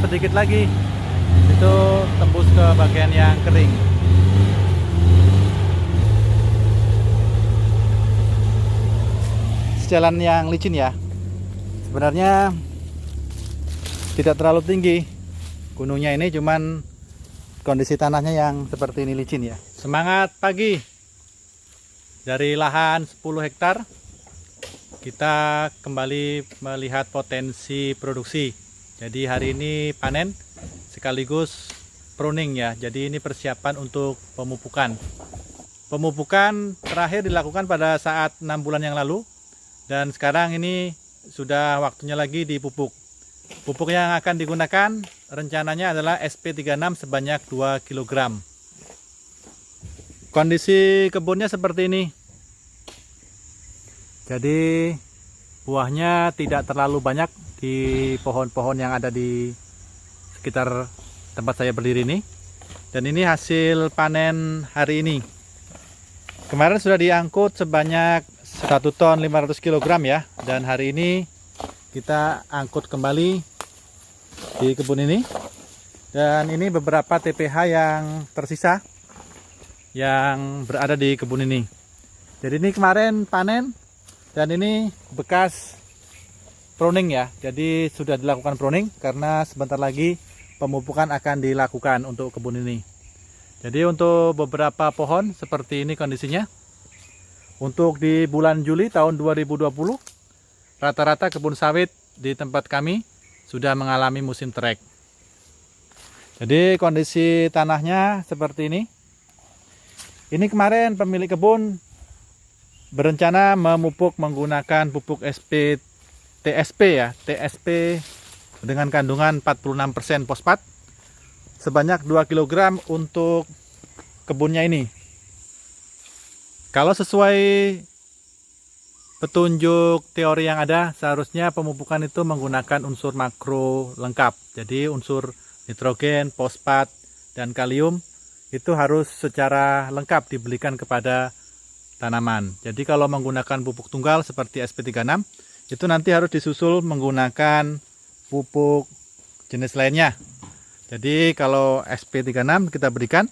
sedikit lagi itu tembus ke bagian yang kering. Jalan yang licin ya. Sebenarnya tidak terlalu tinggi gunungnya ini, cuman kondisi tanahnya yang seperti ini licin ya. Semangat pagi. Dari lahan 10 hektar kita kembali melihat potensi produksi. Jadi hari ini panen sekaligus pruning ya. Jadi ini persiapan untuk pemupukan. Pemupukan terakhir dilakukan pada saat 6 bulan yang lalu, dan sekarang ini sudah waktunya lagi dipupuk. Pupuk yang akan digunakan rencananya adalah SP36 sebanyak 2 kg. Kondisi kebunnya seperti ini. Jadi buahnya tidak terlalu banyak di pohon-pohon yang ada di sekitar tempat saya berdiri ini. Dan ini hasil panen hari ini. Kemarin sudah diangkut sebanyak 1 ton 500 kg ya. Dan hari ini kita angkut kembali di kebun ini. Dan ini beberapa TPH yang tersisa yang berada di kebun ini. Jadi ini kemarin panen. Dan ini bekas pruning ya. Jadi sudah dilakukan pruning karena sebentar lagi pemupukan akan dilakukan untuk kebun ini. Jadi untuk beberapa pohon seperti ini kondisinya. Untuk di bulan Juli tahun 2020, rata-rata kebun sawit di tempat kami sudah mengalami musim trek. Jadi kondisi tanahnya seperti ini. Ini kemarin pemilik kebun berencana memupuk menggunakan pupuk TSP ya, TSP dengan kandungan 46% fosfat sebanyak 2 kg untuk kebunnya ini. Kalau sesuai petunjuk teori yang ada, seharusnya pemupukan itu menggunakan unsur makro lengkap. Jadi unsur nitrogen, fosfat, dan kalium itu harus secara lengkap diberikan kepada tanaman. Jadi kalau menggunakan pupuk tunggal seperti SP36 itu nanti harus disusul menggunakan pupuk jenis lainnya. Jadi kalau SP36 kita berikan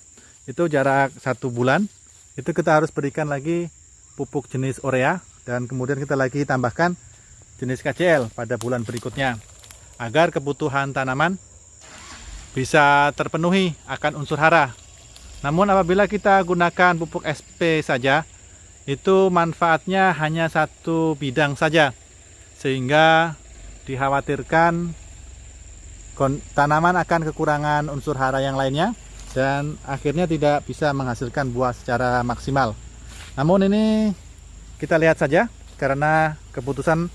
itu jarak 1 bulan, itu kita harus berikan lagi pupuk jenis urea, dan kemudian kita lagi tambahkan jenis KCl pada bulan berikutnya agar kebutuhan tanaman bisa terpenuhi akan unsur hara. Namun apabila kita gunakan pupuk SP saja, itu manfaatnya hanya satu bidang saja, sehingga dikhawatirkan tanaman akan kekurangan unsur hara yang lainnya dan akhirnya tidak bisa menghasilkan buah secara maksimal. Namun ini kita lihat saja karena keputusan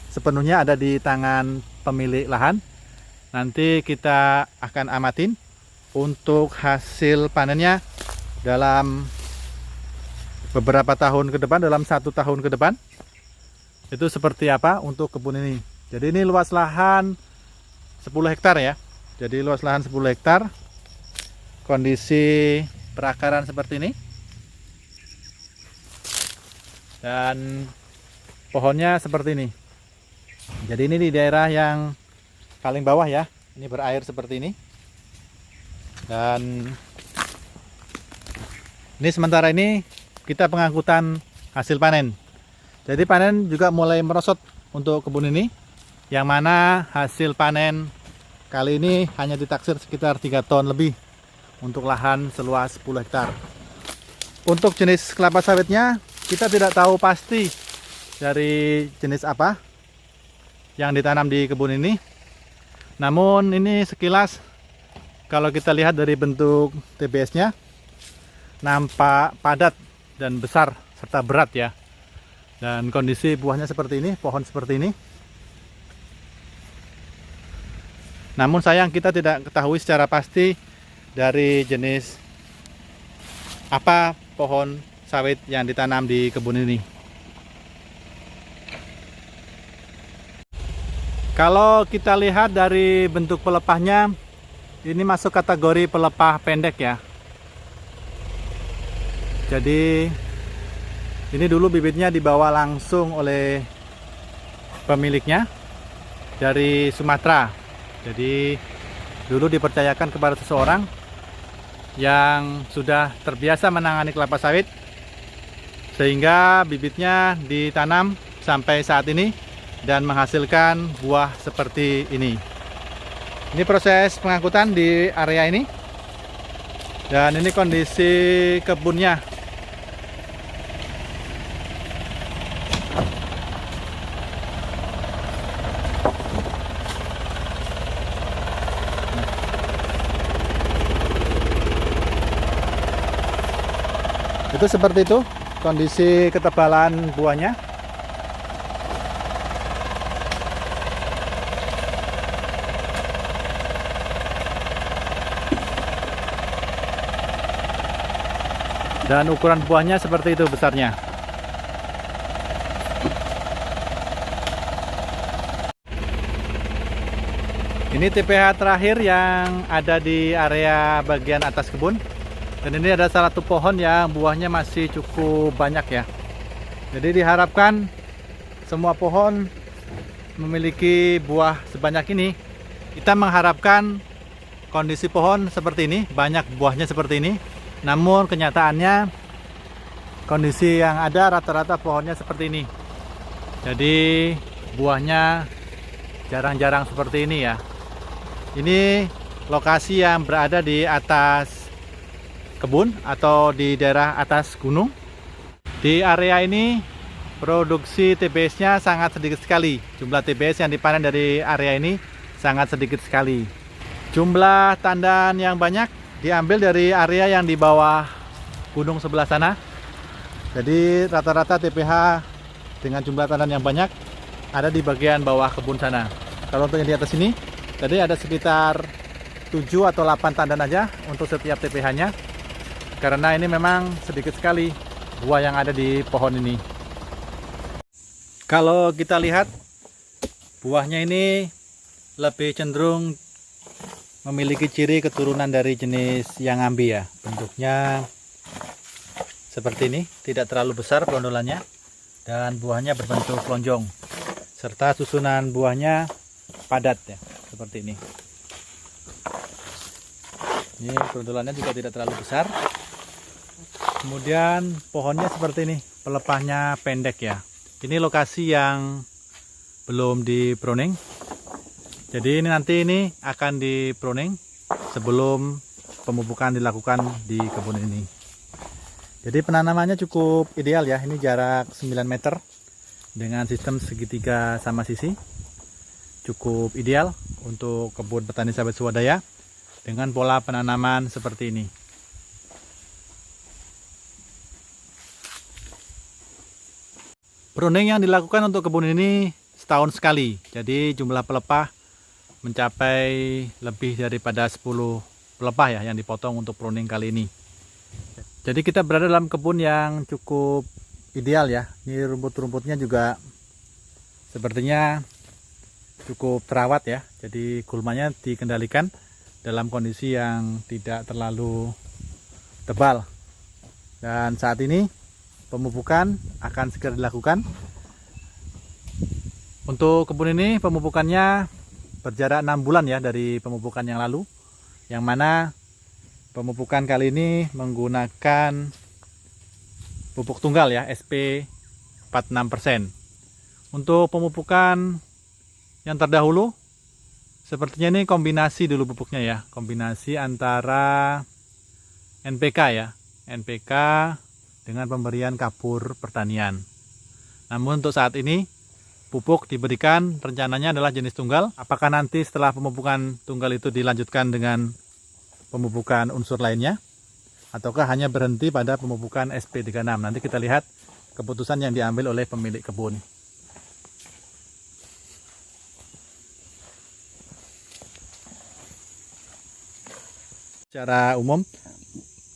sepenuhnya ada di tangan pemilik lahan. Nanti kita akan amatin untuk hasil panennya dalam beberapa tahun ke depan, dalam 1 tahun ke depan itu seperti apa untuk kebun ini. Jadi ini luas lahan 10 hektar ya. Jadi luas lahan 10 hektar, kondisi perakaran seperti ini, dan pohonnya seperti ini. Jadi ini di daerah yang paling bawah ya, ini berair seperti ini. Dan ini sementara ini kita pengangkutan hasil panen. Jadi panen juga mulai merosot untuk kebun ini, yang mana hasil panen kali ini hanya ditaksir sekitar 3 ton lebih untuk lahan seluas 10 hektar. Untuk jenis kelapa sawitnya kita tidak tahu pasti dari jenis apa yang ditanam di kebun ini. Namun ini sekilas kalau kita lihat dari bentuk TBS-nya nampak padat dan besar serta berat ya. Dan kondisi buahnya seperti ini, pohon seperti ini. Namun sayang kita tidak ketahui secara pasti dari jenis apa pohon sawit yang ditanam di kebun ini. Kalau kita lihat dari bentuk pelepahnya, ini masuk kategori pelepah pendek ya. Jadi ini dulu bibitnya dibawa langsung oleh pemiliknya dari Sumatera. Jadi dulu dipercayakan kepada seseorang yang sudah terbiasa menangani kelapa sawit, sehingga bibitnya ditanam sampai saat ini dan menghasilkan buah seperti ini. Ini proses pengangkutan di area ini, dan ini kondisi kebunnya. Itu seperti itu kondisi ketebalan buahnya. Dan ukuran buahnya seperti itu besarnya. Ini TPH terakhir yang ada di area bagian atas kebun. Dan ini ada salah satu pohon yang buahnya masih cukup banyak ya. Jadi diharapkan semua pohon memiliki buah sebanyak ini. Kita mengharapkan kondisi pohon seperti ini, banyak buahnya seperti ini. Namun kenyataannya kondisi yang ada rata-rata pohonnya seperti ini. Jadi buahnya jarang-jarang seperti ini ya. Ini lokasi yang berada di atas kebun atau di daerah atas gunung. Di area ini produksi TBS-nya sangat sedikit sekali. Jumlah TBS yang dipanen dari area ini sangat sedikit sekali. Jumlah tandan yang banyak diambil dari area yang di bawah gunung sebelah sana. Jadi rata-rata TPH dengan jumlah tandan yang banyak ada di bagian bawah kebun sana. Kalau untuk yang di atas ini, tadi ada sekitar 7 atau 8 tandan aja untuk setiap TPH-nya. Karena ini memang sedikit sekali buah yang ada di pohon ini. Kalau kita lihat buahnya ini lebih cenderung memiliki ciri keturunan dari jenis yang ambi ya. Bentuknya seperti ini, tidak terlalu besar pelondolannya, dan buahnya berbentuk lonjong, serta susunan buahnya padat ya, seperti ini. Ini pelondolannya juga tidak terlalu besar. Kemudian pohonnya seperti ini, pelepahnya pendek ya. Ini lokasi yang belum di pruning. Jadi ini nanti ini akan di pruning sebelum pemupukan dilakukan di kebun ini. Jadi penanamannya cukup ideal ya. Ini jarak 9 meter dengan sistem segitiga sama sisi. Cukup ideal untuk kebun petani sawit swadaya dengan pola penanaman seperti ini. Pruning yang dilakukan untuk kebun ini setahun sekali. Jadi jumlah pelepah mencapai lebih daripada 10 pelepah ya yang dipotong untuk pruning kali ini. Jadi kita berada dalam kebun yang cukup ideal ya. Ini rumput-rumputnya juga sepertinya cukup terawat ya. Jadi gulmanya dikendalikan dalam kondisi yang tidak terlalu tebal. Dan saat ini pemupukan akan segera dilakukan. Untuk kebun ini pemupukannya berjarak 6 bulan ya dari pemupukan yang lalu, yang mana pemupukan kali ini menggunakan pupuk tunggal ya, SP 46%. Untuk pemupukan yang terdahulu sepertinya ini kombinasi dulu pupuknya ya, kombinasi antara NPK ya, NPK dengan pemberian kapur pertanian. Namun untuk saat ini pupuk diberikan rencananya adalah jenis tunggal. Apakah nanti setelah pemupukan tunggal itu dilanjutkan dengan pemupukan unsur lainnya, ataukah hanya berhenti pada pemupukan SP36? Nanti kita lihat keputusan yang diambil oleh pemilik kebun. Secara umum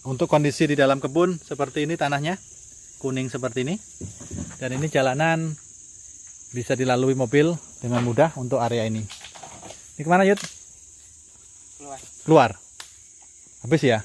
untuk kondisi di dalam kebun seperti ini, tanahnya kuning seperti ini, dan ini jalanan bisa dilalui mobil dengan mudah untuk area ini. Ini kemana Yud? Keluar. Habis ya?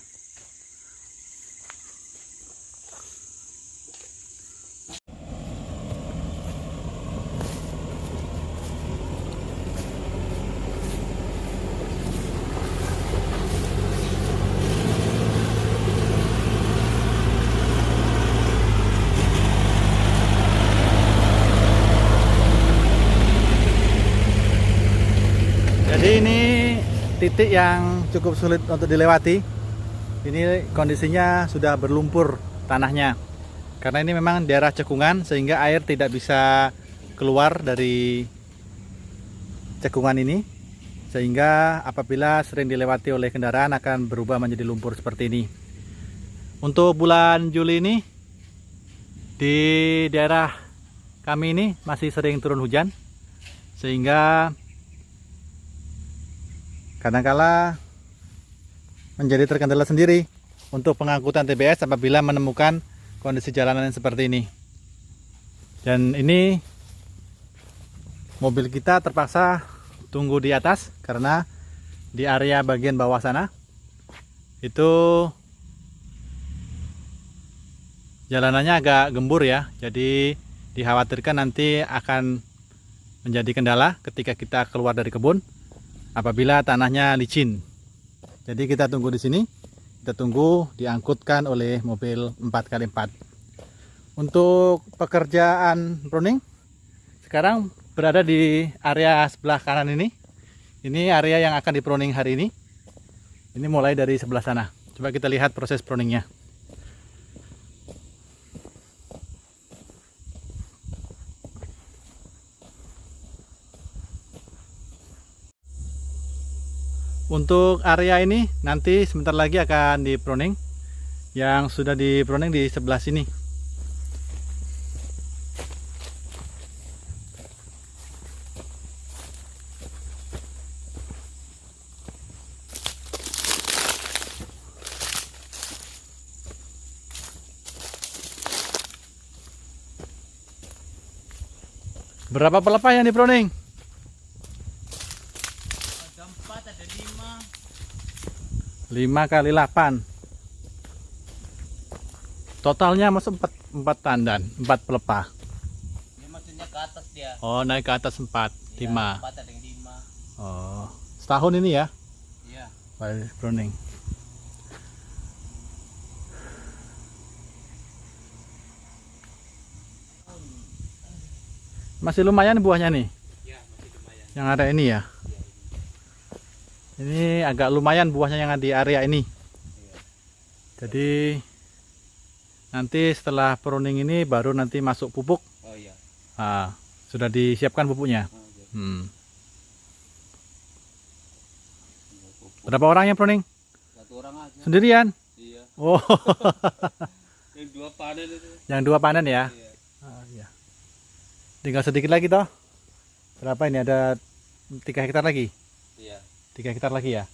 Jadi ini titik yang cukup sulit untuk dilewati. Ini kondisinya sudah berlumpur tanahnya. Karena ini memang daerah cekungan sehingga air tidak bisa keluar dari cekungan ini. Sehingga apabila sering dilewati oleh kendaraan akan berubah menjadi lumpur seperti ini. Untuk bulan Juli ini di daerah kami ini masih sering turun hujan. Sehingga kadangkala menjadi terkendala sendiri untuk pengangkutan TBS apabila menemukan kondisi jalanan yang seperti ini. Dan ini mobil kita terpaksa tunggu di atas karena di area bagian bawah sana itu jalanannya agak gembur ya. Jadi dikhawatirkan nanti akan menjadi kendala ketika kita keluar dari kebun apabila tanahnya licin. Jadi kita tunggu di sini. Kita tunggu diangkutkan oleh mobil 4x4. Untuk pekerjaan pruning sekarang berada di area sebelah kanan ini. Ini area yang akan dipruning hari ini. Ini mulai dari sebelah sana. Coba kita lihat proses pruningnya. Untuk area ini nanti sebentar lagi akan di pruning. Yang sudah di pruning di sebelah sini. Berapa pelepah yang di pruning? 5 kali 8. Totalnya masuk 4 tandan, 4 pelepah. Dia maksudnya ke atas dia. Oh, naik ke atas 4, 5. 4 ada yang 5. Oh, setahun ini ya? Iya. Baik, pruning. Masih lumayan buahnya nih? Iya, masih lumayan. Yang ada ini ya? Ini agak lumayan buahnya yang ada di area ini. Jadi nanti setelah pruning ini baru nanti masuk pupuk. Oh iya. Nah, sudah disiapkan pupuknya. Oh, iya. Berapa orang yang pruning? 1 orang aja. Sendirian? Iya. Oh. Yang 2 panen itu. Yang 2 panen ya? Iya. Iya. Tinggal sedikit lagi toh. Berapa ini? Ada 3 hektar lagi? Iya. 3 hektar lagi ya.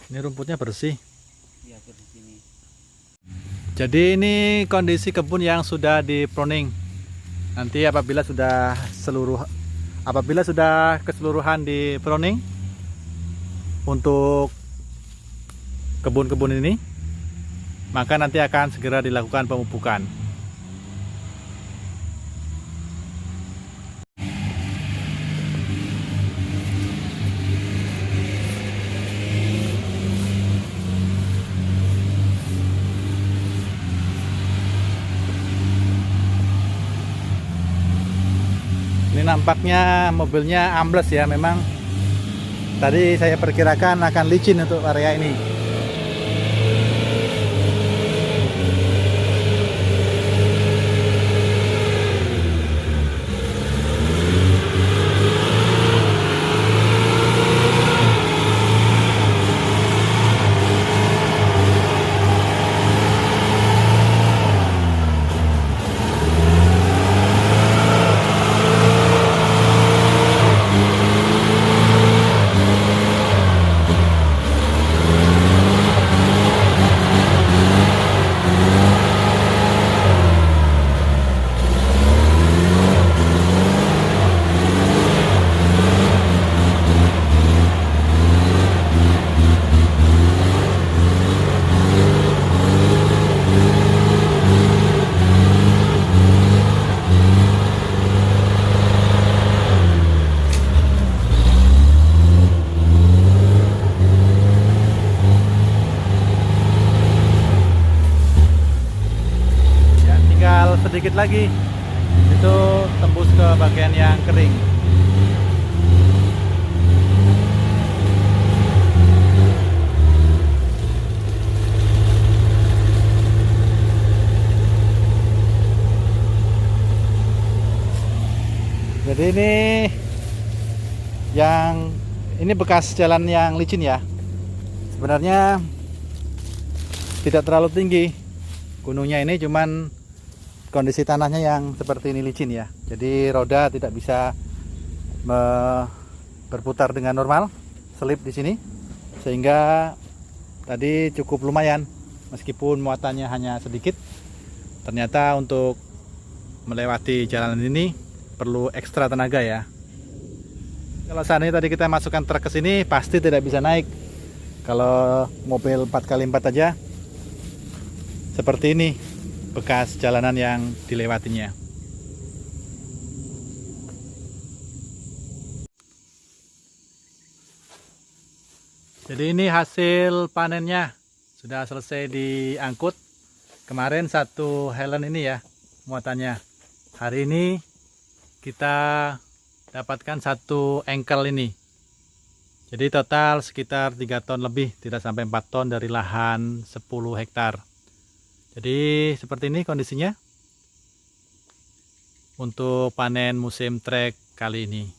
Ini rumputnya bersih. Iya, di sini. Jadi ini kondisi kebun yang sudah di pruning. Nanti apabila sudah keseluruhan di pruning untuk kebun-kebun ini, maka nanti akan segera dilakukan pemupukan. Ini nampaknya mobilnya ambles ya, memang tadi saya perkirakan akan licin untuk area ini. Sedikit lagi itu tembus ke bagian yang kering. Jadi ini bekas jalan yang licin ya. Sebenarnya tidak terlalu tinggi gunungnya ini, cuman kondisi tanahnya yang seperti ini licin ya. Jadi roda tidak bisa berputar dengan normal, selip di sini, sehingga tadi cukup lumayan meskipun muatannya hanya sedikit. Ternyata untuk melewati jalan ini perlu ekstra tenaga ya. Kalau seandainya tadi kita masukkan truk ke sini pasti tidak bisa naik. Kalau mobil 4x4 aja seperti ini bekas jalanan yang dilewatinya. Jadi ini hasil panennya sudah selesai diangkut. Kemarin 1 helen ini ya muatannya. Hari ini kita dapatkan 1 engkel ini. Jadi total sekitar 3 ton lebih, tidak sampai 4 ton dari lahan 10 hektar. Jadi seperti ini kondisinya untuk panen musim trek kali ini.